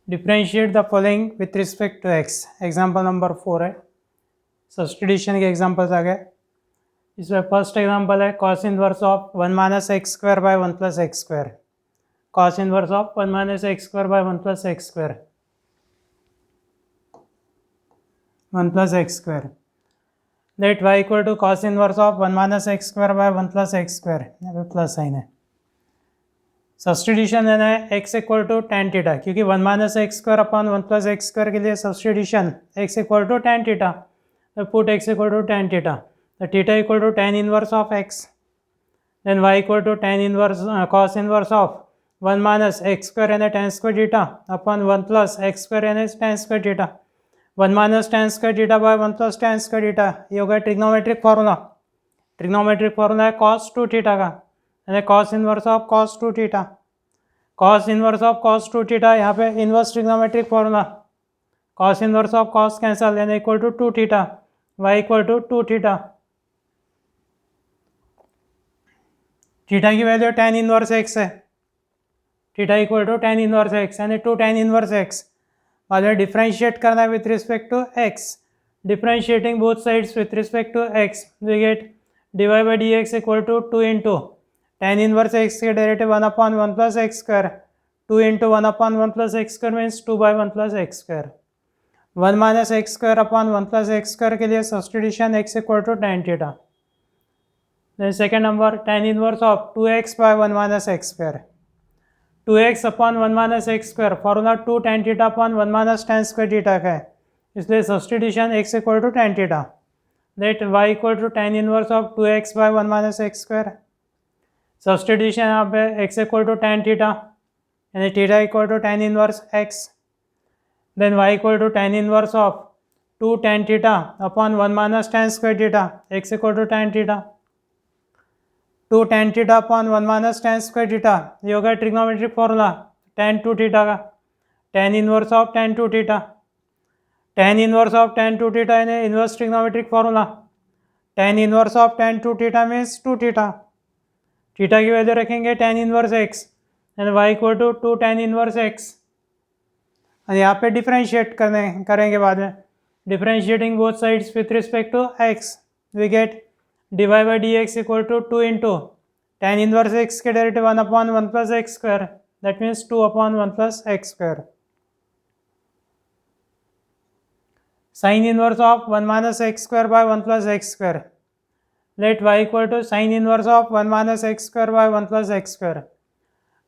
Differentiate the following with respect to x. Example number 4 है, substitution के examples आ गए। इसमें फर्स्ट एग्जाम्पल है cos inverse of 1 minus x square by 1 plus x square. Cos inverse of 1 minus x square by 1 plus x square, 1 plus x square. Let y equal to cos inverse of 1 minus x square by 1 plus x square, यहाँ पे plus sign है। Substitution देना है x equal to tan theta, क्योंकि 1 minus x square upon 1 plus x square के लिए substitution x equal to tan theta, तो put x equal to tan theta, तो theta equal to tan inverse of x, then y equal to tan inverse cos inverse of 1 minus x square यानी tan square theta upon 1 plus x square यानी tan square theta, 1 minus tan square theta by 1 plus tan square theta. ये हो गया trigonometric formula. Trigonometric formula है cos two theta का, यानी cos inverse of cos two theta. Cos inverse of cos two theta, यहाँ पे inverse trigonometric formula, cos inverse of cos cancel यानी equal to two theta, y equal to two theta. Theta की value tan inverse x है, theta equal to tan inverse x यानी two tan inverse x. बाद में differentiate करना है with respect to x. Differentiating both sides with respect to x, we get d y by d x equal to two into tan inverse x के derivative 1 upon 1 plus x square, 2 into 1 upon 1 plus x square means 2 by 1 plus x square. 1 minus x square upon 1 plus x square के लिए substitution x equal to tan theta. Then second number tan inverse of 2x by 1 minus x square, 2x upon 1 minus x square, formula 2 tan theta upon 1 minus tan square theta का है, इसलिए substitution x equal to tan theta. Let y equal to tan inverse of 2x by 1 minus x square. Substitution यहाँ पे x equal to tan theta यानी theta equal to tan inverse x, then y equal to tan inverse of two tan theta upon 1 minus tan square theta, x equal to tan theta, two tan theta upon 1 minus tan square theta. ये होगा trigonometric formula tan two theta का, tan inverse of tan two theta, tan inverse of tan two theta यानी inverse trigonometric formula, tan inverse of tan two theta means two theta. Theta की value रखेंगे tan inverse x and y equal to to tan inverse x. और यहाँ पे differentiate करेंगे बाद में, differentiating both sides with respect to x, we get d y by d x equal to two into tan inverse x के derivative 1 upon 1 plus x square, that means 2 upon 1 plus x square. Sine inverse of 1 minus x square by 1 plus x square. Let y equal to sine inverse of 1 minus x square by 1 plus x square,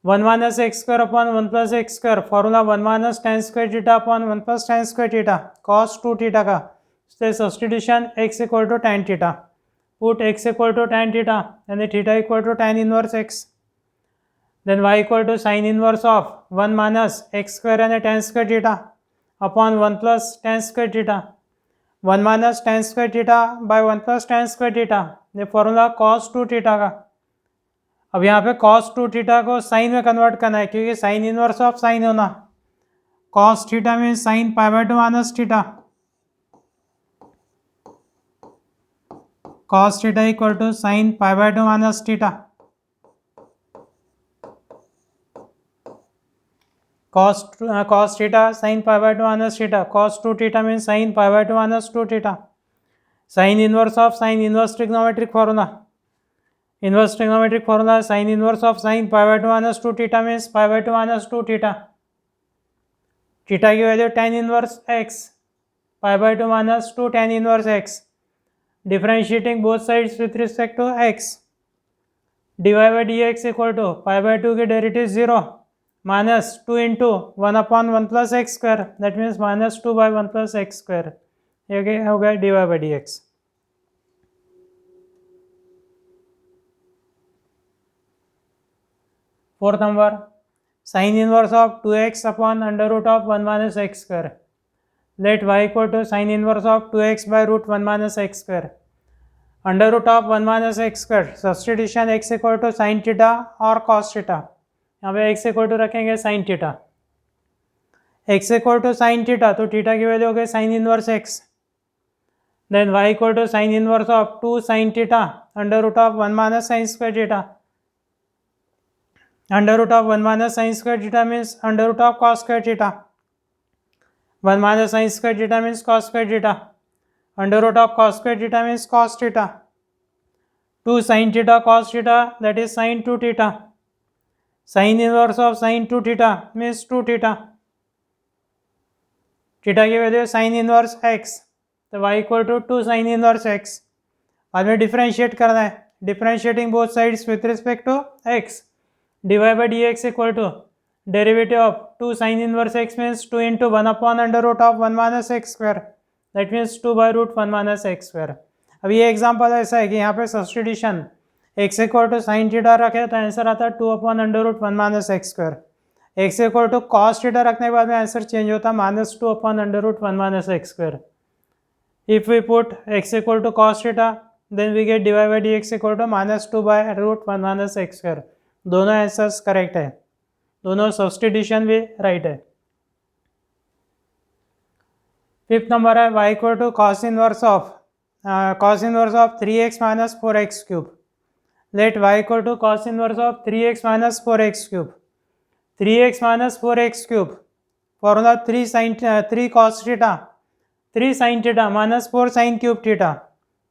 1 minus x square upon 1 plus x square, formula 1 minus tan square theta upon 1 plus tan square theta, cos two theta का, इसलिए substitution x equal to tan theta, put x equal to tan theta यानी theta equal to tan inverse x, then y equal to sine inverse of 1 minus x square यानी tan square theta upon 1 plus tan square theta, 1 minus tan square theta by 1 plus tan square theta, ये formula cos two theta का। अब यहाँ पे cos two theta को sign में convert करना है, क्योंकि साइन इनवर्स ऑफ साइन होना, cos theta means sine pi by two minus theta, cos theta equal to sin pi by 2 minus theta, cos theta sin pi by 2 minus theta, cos 2 theta means sin pi by 2 minus 2 theta, sin inverse of sin inverse trigonometric formula, inverse trigonometric formula sin inverse of sin pi by 2 minus 2 theta means pi by 2 minus 2 theta, theta की value tan inverse x, pi by 2 minus 2 tan inverse x, differentiating both sides with respect to x, d y by d x equal to pi by two के derivative 0 minus 2 into 1 upon 1 plus x square, that means minus 2 by 1 plus x square, ये हो गया d y by d x. Fourth number sine inverse of 2x upon under root of 1 minus x square. Let y equal to sine inverse of 2x by root 1 minus x square, under root of 1 minus x square, substitution x equal to sine theta और cos theta, यहाँ पे x equal to रखेंगे sine theta, x equal to sine theta, तो theta की value हो गई sine inverse x, then y equal to sine inverse of 2 sine theta under root of 1 minus sine square theta, under root of 1 minus sine square theta means under root of cos square theta, 1 minus sin square theta means cos square theta. Under root of cos square theta means cos theta. 2 sin theta cos theta, that is sin 2 theta. Sin inverse of sin 2 theta means 2 theta. Theta की value sine inverse x, तो y equal to 2 sine inverse x. बाद में differentiate करना है, differentiating both sides with respect to x. dy by dx equal to derivative of 2 sine inverse x means 2 into 1 upon under root of 1 minus x square, that means 2 by root 1 minus x square. अब ये example ऐसा है कि यहाँ पे substitution x equal to sine theta रखे तो answer आता है 2 upon under root 1 minus x square. x equal to cos theta रखने के बाद में आंसर चेंज होता है -2 upon under root 1 minus x square. If we put x equal to cos theta then we get dy by dx equal to -2 by root 1 minus x square. दोनों answers correct है, दोनों substitution भी right है. Fifth number है y equal to cos inverse of 3x minus 4x cube. Let y equal to cos inverse of 3x minus 4x cube. 3x minus 4x cube, formula 3 cos theta, 3 sin theta minus 4 sin cube theta,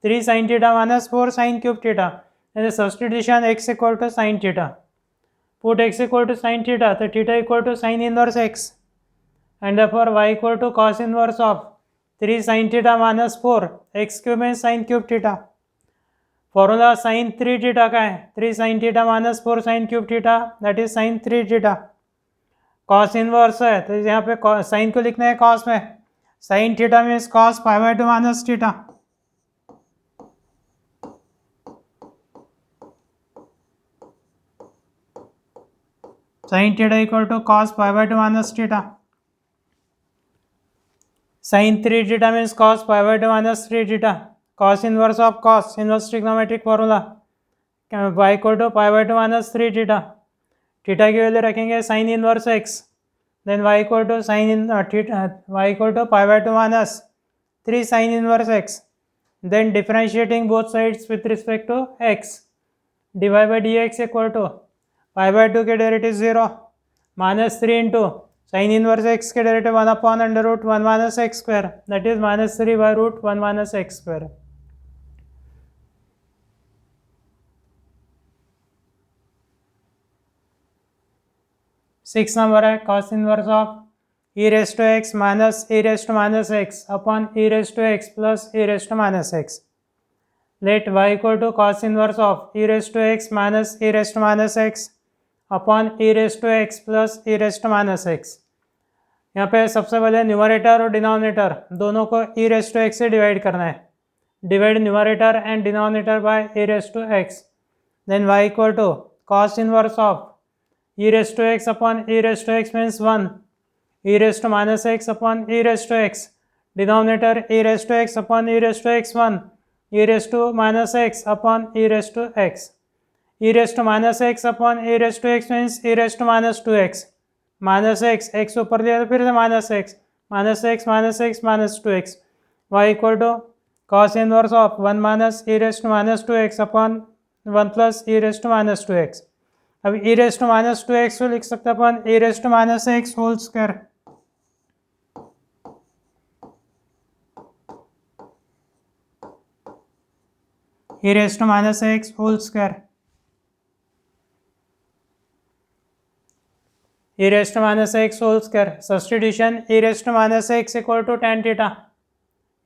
3 sin theta minus 4 sin cube theta, and the substitution x equal to sin theta. Put x equal to sin theta, so theta equal to sin inverse x, and therefore y equal to cos inverse of 3 sin theta minus 4 x cube means sin cube theta. Formula sin 3 theta का है, 3 sin theta minus 4 sin cube theta, that is sin 3 theta. Cos inverse है तो यहाँ पे sign को लिखना है cos में, sine theta means cos pi by 2 minus theta. Sine theta equal to cos pi by 2 minus theta. Sine 3 theta means cos pi by 2 minus 3 theta. Cos inverse of cos, inverse trigonometric formula, y equal to pi by 2 minus 3 theta. Theta की value रखेंगे sine inverse x, then y equal to y equal to pi by 2 minus 3 sign inverse x, then differentiating both sides with respect to x. dy by dx equal to pi by 2 के derivative 0 minus 3 into sine inverse x के derivative 1 upon under root 1 minus x square, that is -3 by root 1 minus x square. Six number है cos inverse of e raise to x minus e raise to minus x upon e raise to x plus e raise to minus x. Let y equal to cos inverse of e raise to x minus e raise to minus x upon e raise to x plus e raise to minus x. यहाँ पे सबसे पहले numerator और denominator दोनों को e raise to x से divide करना है. Divide numerator and denominator by e raise to x. Then y equal to cos inverse of e raised to x upon e raised to x means 1, e raised to minus x upon e raised to x, denominator e raised to x upon e raised to x 1, e raised to minus x upon e raised to x, e raised to minus x upon e raised to x means e raised to minus 2x, minus x, x ऊपर दिया तो फिर से minus x, minus x minus x minus 2x. y equal to cos inverse of 1 minus e raised to minus 2x upon 1 plus e raised to minus 2x. अब e raise to minus 2x को लिख सकते हैं अपन e raise to minus x whole square. e raise to minus x whole square. e raise to minus x whole square. Substitution e raise to minus x equal to tan theta.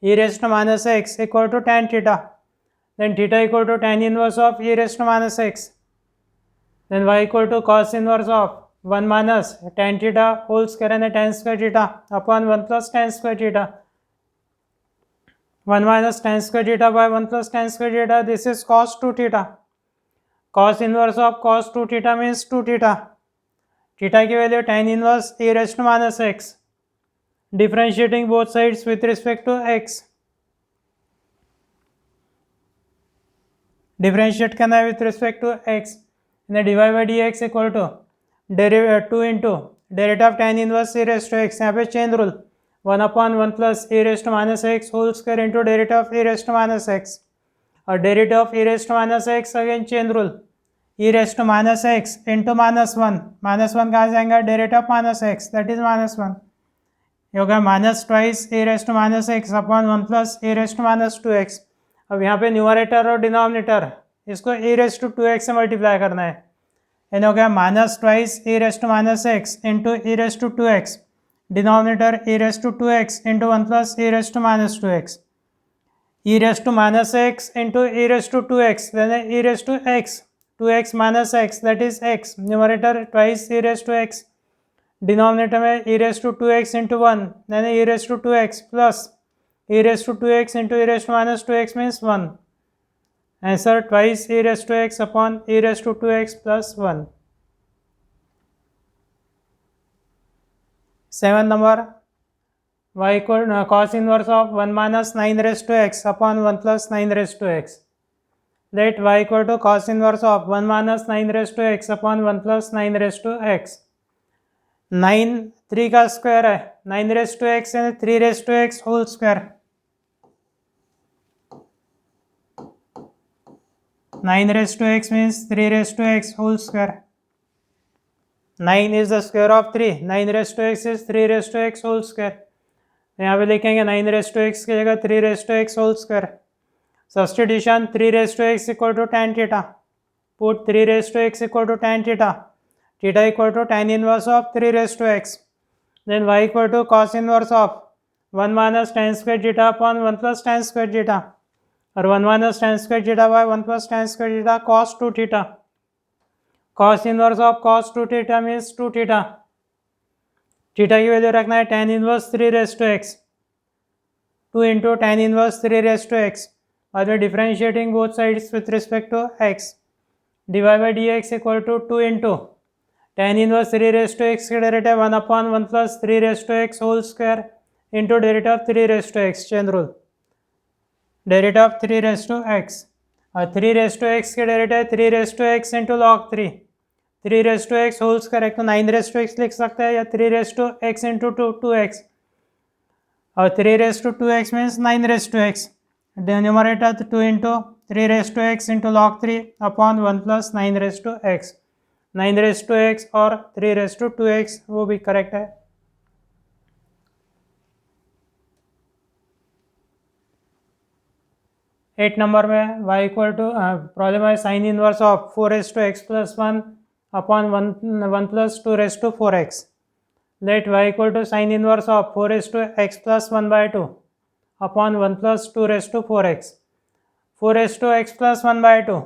e raise to minus x equal to tan theta. Then theta equal to tan inverse of e raise to minus x. Then y equal to cos inverse of 1 minus tan theta whole square and tan square theta upon 1 plus tan square theta. 1 minus tan square theta by 1 plus tan square theta, this is cos 2 theta. Cos inverse of cos 2 theta means 2 theta. Theta की value tan inverse e raised to minus x. Differentiating both sides with respect to x. Differentiate करना है with respect to x. dy by dx equal to 2 into derivative of tan inverse e raise to x. यहाँ पे chain rule 1 upon 1 plus e raise to minus x whole square into derivative of e raise to minus x. और derivative of e raise to minus x again chain rule e raise to minus x into -1. -1 कहाँ जाएगा, derivative of minus x that is -1 ये हो गया minus twice e raise to minus x upon 1 plus e raise to minus 2x। अब यहाँ पे numerator और denominator इसको ए रेस टू 2x से मल्टीप्लाई करना है। यानी हो गया minus twice e raise to minus x into e raise to 2x, denominator e raise to 2x into 1 plus e raise to minus 2x, e raise to minus x into e raise to 2x, then e raise to x, 2x minus x, that is x, numerator twice e raise to x, denominator में e raise to 2x into 1, then e raise to 2x plus e raise to 2x into e raise to minus 2x means 1। Answer twice e raise to x upon e raise to 2x plus 1। 7 number y equal cos inverse of 1 minus 9 raised to x upon 1 plus 9 raised to x. Let y equal to cos inverse of 1 minus 9 raised to x upon 1 plus 9 raised to x. 9 3 का square है, 9 raised to x यानी 3 raised to x whole square. 9 raised to x means 3 raised to x whole square. 9 is the square of 3. 9 raised to x is 3 raised to x whole square. यहाँ पे लिखेंगे 9 raised to x की जगह 3 raised to x whole square. Substitution 3 raised to x equal to tan theta. Put 3 raised to x equal to tan theta. Theta equal to tan inverse of 3 raised to x. Then y equal to cos inverse of 1 minus tan square theta upon 1 plus tan square theta. और 1 minus tan square theta by 1 plus tan square theta cos 2 theta. cos inverse of cos 2 theta means 2 theta. Theta की value रखना है tan inverse 3 raise to x, 2 into tan inverse 3 raise to x, बाद में differentiating both sides with respect to x, d y by d x equal to 2 into tan inverse 3 raise to x के derivative 1 upon 1 plus 3 raise to x whole square into derivative 3 raise to x, chain rule, derivative of 3 raise to x, और 3 raise to x के derivative 3 raise to x into log 3, 3 raise to x holds correct तो 9 raise to x लिख सकते हैं या 3 raise to x into 2x, और 3 raise to 2x means 9 raise to x, numerator 2 into 3 raise to x into log 3 upon 1 plus 9 raise to x, 9 raise to x और 3 raise to 2x वो भी correct है। Eight number में y equal to problem है sine inverse of 4 raise to x plus 1 upon 1 plus 2 raise to 4x। Let y equal to sine inverse of 4 raise to x plus 1 by 2 upon 1 plus 2 raise to 4x। 4 raise to x plus 1 by 2,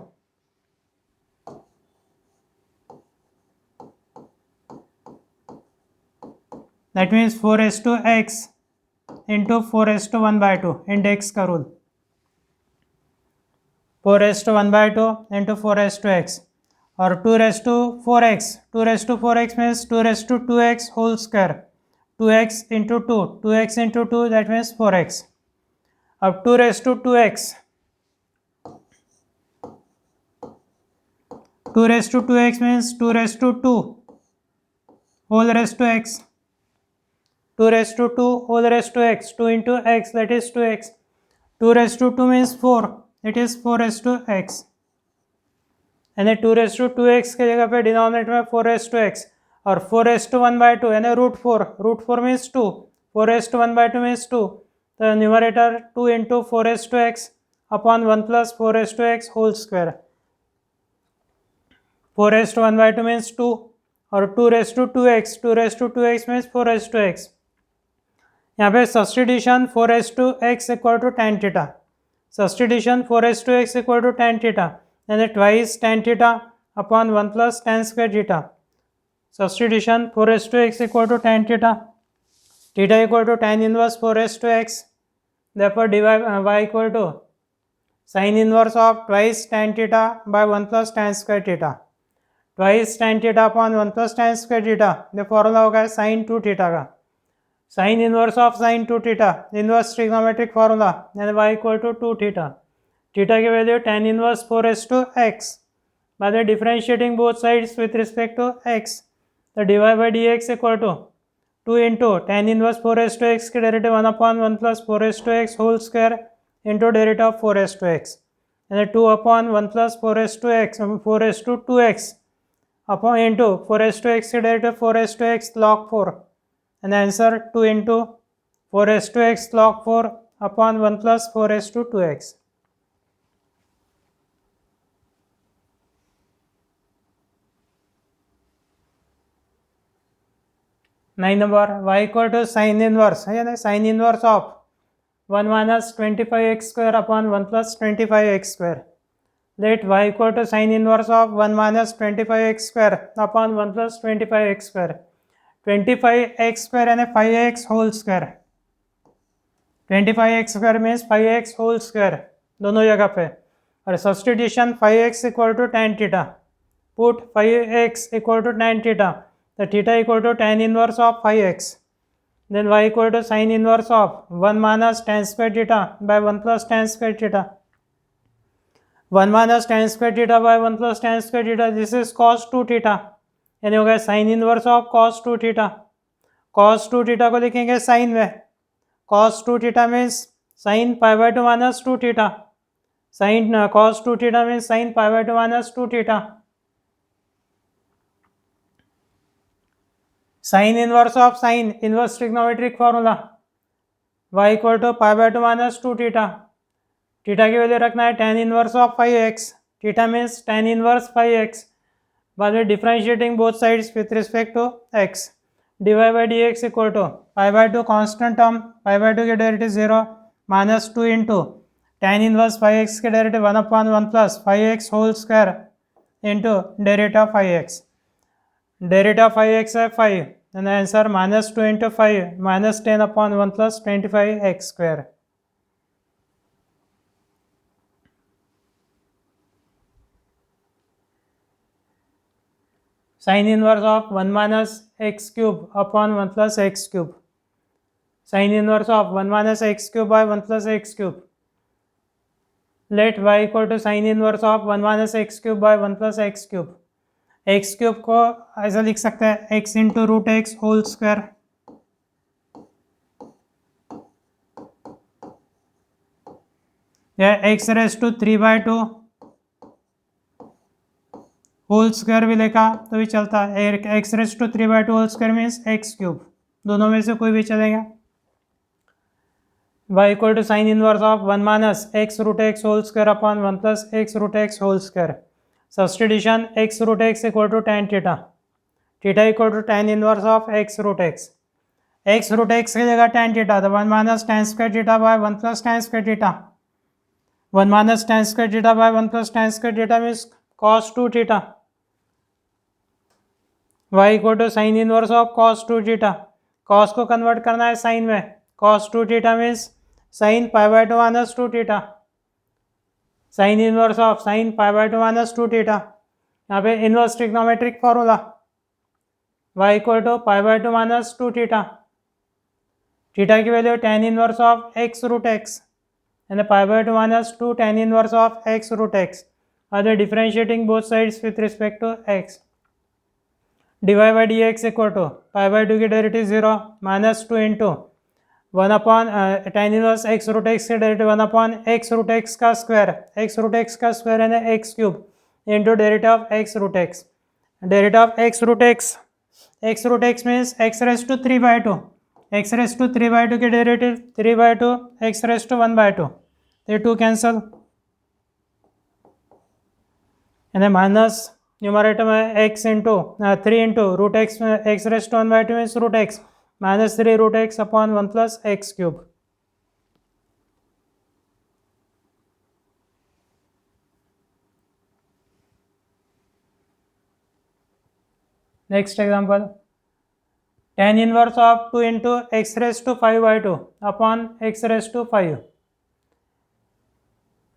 that means 4 raise to x into 4 raise to 1 by 2 index का rule, 4 raise to 1 by 2 into 4 raise to x, और 2 raise to 4x, 2 raise to 4x means 2 raise to 2x whole square, 2x into 2, 2x into 2 that means 4x। अब 2 raise to 2x, 2 raise to 2x means 2 raise to 2 whole raise to x, 2 raise to 2 whole raise to x, 2 into x that is 2x, 2 raise to 2 means 4, it is 4 raise to x, यानी 2 raise to 2x के जगह पे denominator में 4 raise to x, और 4 raise to 1 by 2 यानी root 4 means 2, 4 raise to 1 by 2 means 2, तो numerator 2 into 4 raise to x upon 1 plus 4 raise to x whole square, 4 raise to 1 by 2 means 2, और 2 raise to 2x, 2 raise to 2x means 4 raise to x। यहाँ पे substitution 4 raise to x equal to tan theta, substitution 4 raise to x equal to tan theta यानी twice tan theta upon 1 plus tan square theta, substitution 4 raise to x equal to tan theta, theta equal to tan inverse 4 raise to x, therefore dy y equal to sine inverse of twice tan theta by 1 plus tan square theta, twice tan theta upon 1 plus tan square theta, ये formula होगा sine 2 theta का, sine inverse of sign 2 theta, inverse trigonometric formula यानी y equal to 2 theta, theta की value tan inverse 4 raise to x, बाद में differentiating both sides with respect to x, तो d y by d x equal to 2 into tan inverse 4 raise to x के derivative 1 upon 1 plus 4 raise to x whole square into derivative of 4 raise to x, यानी 2 upon 1 plus 4 raise to x 4 raise to 2x upon into 4 raise to x के derivative 4 raise to x log 4, and the answer 2 into 4 raised to x log 4 upon 1 plus 4 raised to 2x. Nine number, y equal to sin inverse है ना, sin inverse of 1 minus 25x square upon 1 plus 25x square. Let y equal to sin inverse of 1 minus 25x square upon 1 plus 25x square. 25x square and 5x whole square. 25x square means 5x whole square दोनों जगह पे, और substitution 5x equal to tan theta. Put 5x equal to tan theta, the theta equal to tan inverse of 5x. Then y equal to sin inverse of 1 minus tan square theta by 1 plus tan square theta. 1 minus tan square theta by 1 plus tan square theta, this is cos 2 theta. यानी हो गया sin inverse of cos 2 theta. cos 2 theta को लिखेंगे sin में. cos 2 theta means sin pi by 2 minus 2 theta. Sin cos 2 theta means sin pi by 2 minus 2 theta. Sin inverse of sin, inverse trigonometric formula, y equal to pi by 2 minus 2 theta. Theta की value रखना है tan inverse of 5x. Theta means tan inverse 5x. बाद में differentiating both sides with respect to x. dy by dx equal to pi by 2 constant term, pi by 2 की derivative 0 minus 2 into tan inverse 5x के derivative 1 upon 1 plus 5x whole square into derivative of 5x. Derivative of 5x है 5, and answer minus 2 into 5 minus 10 upon 1 plus 25x square. Sin inverse of 1 minus x cube upon 1 plus x cube. Sin inverse of 1 minus x cube by 1 plus x cube. Let y equal to sin inverse of 1 minus x cube by 1 plus x cube. x cube को ऐसा लिख सकते हैं x into root x whole square. या x raised to 3 by 2 whole square भी लिखा तो भी चलता है. X raise to 3 by 2 whole square means x cube, दोनों में से कोई भी चलेगा. y equal to sine inverse of 1 minus x root x whole square upon 1 plus x root x whole square. Substitution x root x equal to tan theta. Theta equal to tan inverse of x root x. X root x की जगह tan theta, तो 1 minus tan square theta by 1 plus tan square theta. 1 minus tan square theta by 1 plus tan square theta means cos 2 theta. y equal to sine inverse of cos 2 theta. cos को convert करना है sine में. cos 2 theta means sine pi by 2 minus 2 theta. Sine inverse of sine pi by 2 minus 2 theta. यहाँ पे inverse trigonometric formula y equal to pi by 2 minus 2 theta. Theta की value tan inverse of x root x and pi by 2 minus 2 tan inverse of x root x. Are differentiating both sides with respect to x. dy by dx equal to pi by 2 की derivative 0 minus 2 into 1 upon tan inverse x root x के derivative 1 upon x root x का square. x root x का square है ना x cube into derivative of x root x. Derivative of x root x means x raise to 3 by 2. x raise to 3 by 2 की derivative 3 by 2 x raise to 1 by 2. ये 2 cancel यानी minus numerator में x into 3 into root x में x raise to 1 by 2 means root x minus 3 root x upon 1 plus x cube. Next example, tan inverse of 2 into x raise to 5 by 2 upon x raise to 5.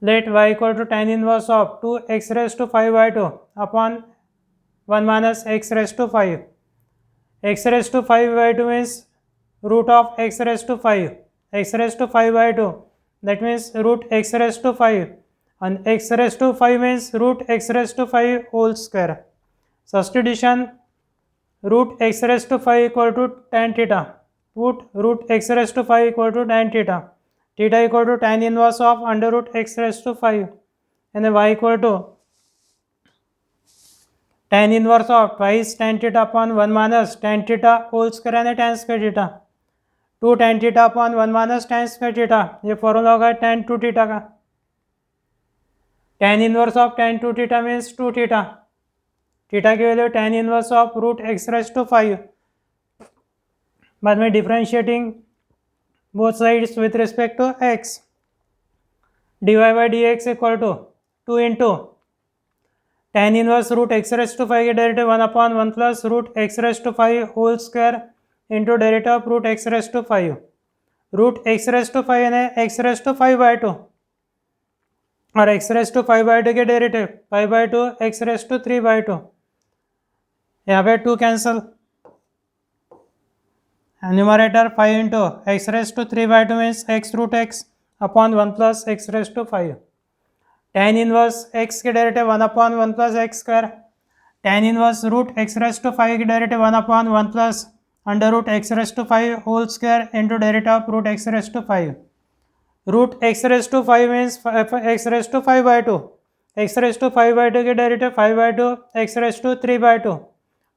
Let y equal to tan inverse of 2x raised to 5 by 2 upon 1 minus x raised to 5. x raised to 5 by 2 means root of x raised to 5. x raised to 5 by 2, that means root x raised to 5, and x raised to 5 means root x raised to 5 whole square. Substitution root x raised to 5 equal to tan theta. Put root x raised to 5 equal to tan theta. Theta equal to tan inverse of under root x raised to 5, and then y equal to tan inverse of twice tan theta upon 1 minus tan theta whole square यानी tan square theta, 2 tan theta upon 1 minus tan square theta, ये formula होगा tan 2 theta का। tan inverse of tan 2 theta means 2 theta, theta की value tan inverse of root x raise to 5, बाद में differentiating both sides with respect to x, dy by d x equal to 2 into tan inverse root x raise to 5 के derivative 1 upon 1 plus root x raise to 5 whole square into derivative of root x raise to 5, root x raise to 5 यानी x raise to 5/2 और x raise to 5/2 के derivative 5/2 x raise to 3/2, यहाँ पे 2 cancel, numerator 5 into x raise to 3/2 means x root x upon 1 plus x raise to 5, tan inverse x के derivative 1 upon 1 plus x square, tan inverse root x raise to 5 के derivative 1 upon 1 plus under root x raise to 5 whole square into derivative of root x raise to 5, root x raise to 5 means x raise to 5/2, x raise to 5/2 के derivative 5/2 x raise to 3/2,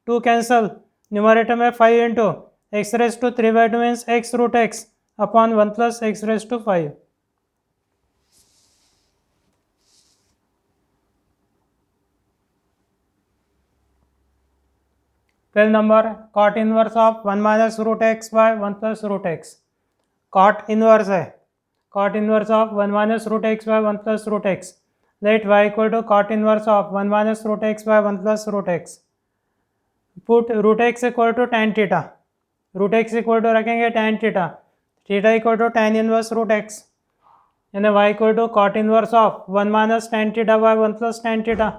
2 cancel, numerator में 5 into x raise to 3/2 means x root x upon 1 plus x raise to 5। Twelve number, cot inverse of 1 minus root x by 1 plus root x, cot inverse है, cot inverse of 1 minus root x by 1 plus root x, let y equal to cot inverse of 1 minus root x by 1 plus root x, put root x equal to tan theta, root x equal to रखेंगे tan theta, theta equal to tan inverse root x, यानी y equal to cot inverse of 1 minus tan theta by 1 plus tan theta,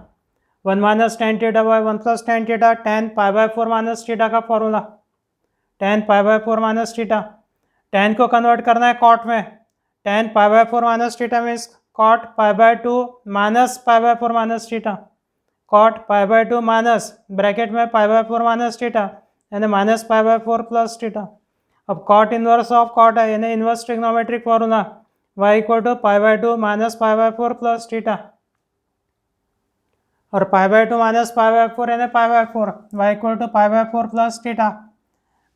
1 minus tan theta by 1 plus tan theta, tan pi by 4 minus theta का formula, tan pi by 4 minus theta, tan को convert करना है cot में, tan pi by 4 minus theta means cot pi by 2 minus pi by 4 minus theta, cot pi by 2 minus bracket में pi by 4 minus theta यानी minus pi by 4 plus theta. अब cot inverse of cot है यानी inverse trigonometric formula, y equal to pi by 2 minus pi by 4 plus theta, और pi by 2 minus pi by 4 यानी pi by 4, y equal to pi by 4 plus theta.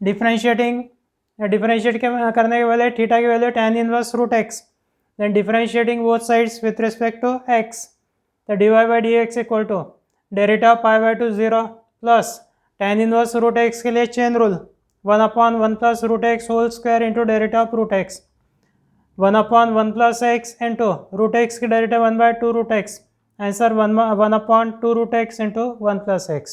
Differentiate करने के value theta की value tan inverse root x, then differentiating both sides with respect to x, the dy by d x equal to derivative of pi by 2 0 plus tan inverse root x के लिए chain rule 1 upon 1 plus root x whole square into derivative of root x, 1 upon 1 plus x into root x की derivative 1/2 root x, answer 1 upon 2 root x into 1 plus x।